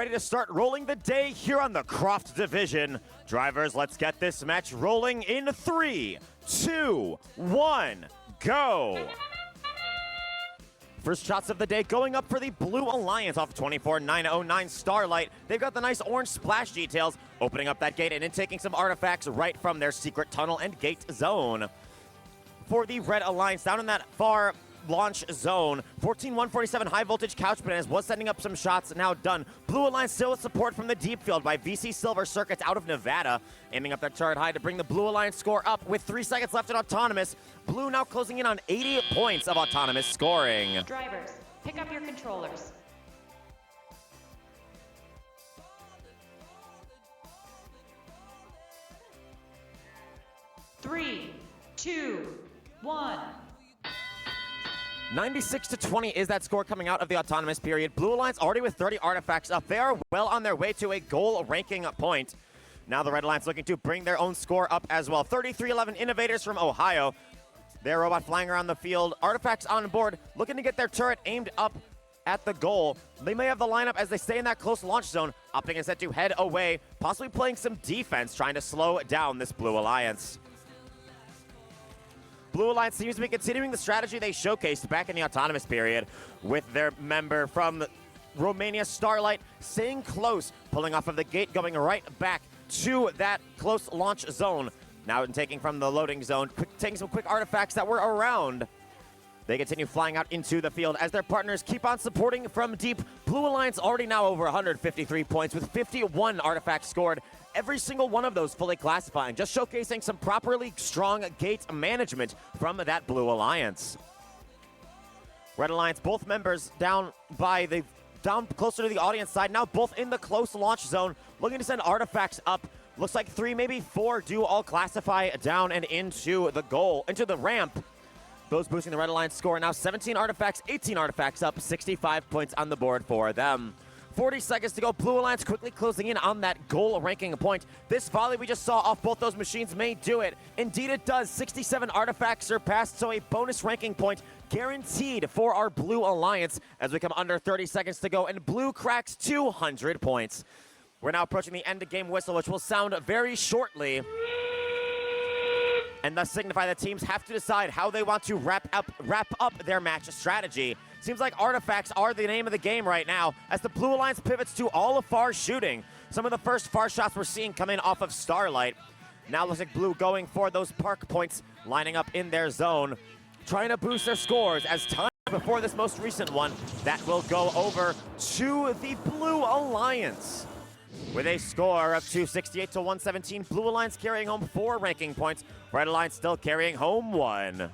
Ready to start rolling the day here on the Croft division. Drivers, let's get this match rolling in 3, 2, 1, go! First shots of the day going up for the Blue Alliance off 24909 Starlight. They've got the nice orange splash details, opening up that gate and then taking some artifacts right from their secret tunnel and gate zone. For the Red Alliance, down in that far launch zone, 14147 high voltage couch bananas was sending up some shots, now done. Blue Alliance still with support from the deep field by VC Silver Circuits out of Nevada, aiming up that turret high to bring the Blue Alliance score up with 3 seconds left in Autonomous. Blue now closing in on 80 points of Autonomous scoring. Drivers, pick up your controllers. Three, 2, 1. 96-20 is that score coming out of the Autonomous period. Blue Alliance already with 30 artifacts up. They are well on their way to a goal ranking point. Now the Red Alliance looking to bring their own score up as well. 3311 Innovators from Ohio. Their robot flying around the field. Artifacts on board, looking to get their turret aimed up at the goal. They may have the lineup as they stay in that close launch zone, opting instead to head away, possibly playing some defense, trying to slow down this Blue Alliance. Blue Alliance seems to be continuing the strategy they showcased back in the Autonomous period with their member from Romania, Starlight, staying close, pulling off of the gate, going right back to that close launch zone. Now taking from the loading zone, taking some quick artifacts that were around. They continue flying out into the field as their partners keep on supporting from deep. Blue Alliance already now over 153 points with 51 artifacts scored. Every single one of those fully classifying, just showcasing some properly strong gate management from that Blue Alliance. Red Alliance, both members down closer to the audience side, now both in the close launch zone, looking to send artifacts up. Looks like 3, maybe 4 do all classify down and into the ramp. Those boosting the Red Alliance score. Now 17 artifacts, 18 artifacts up, 65 points on the board for them. 40 seconds to go. Blue Alliance quickly closing in on that goal ranking point. This volley we just saw off both those machines may do it. Indeed it does. 67 artifacts surpassed, so a bonus ranking point guaranteed for our Blue Alliance as we come under 30 seconds to go, and Blue cracks 200 points. We're now approaching the end of game whistle, which will sound very shortly, and thus signify that teams have to decide how they want to wrap up their match strategy. Seems like artifacts are the name of the game right now as the Blue Alliance pivots to all of far shooting. Some of the first far shots we're seeing come in off of Starlight. Now looks like Blue going for those park points, lining up in their zone, trying to boost their scores as time before this most recent one that will go over to the Blue Alliance. With a score of 268-117, Blue Alliance carrying home 4 ranking points. Red Alliance still carrying home 1.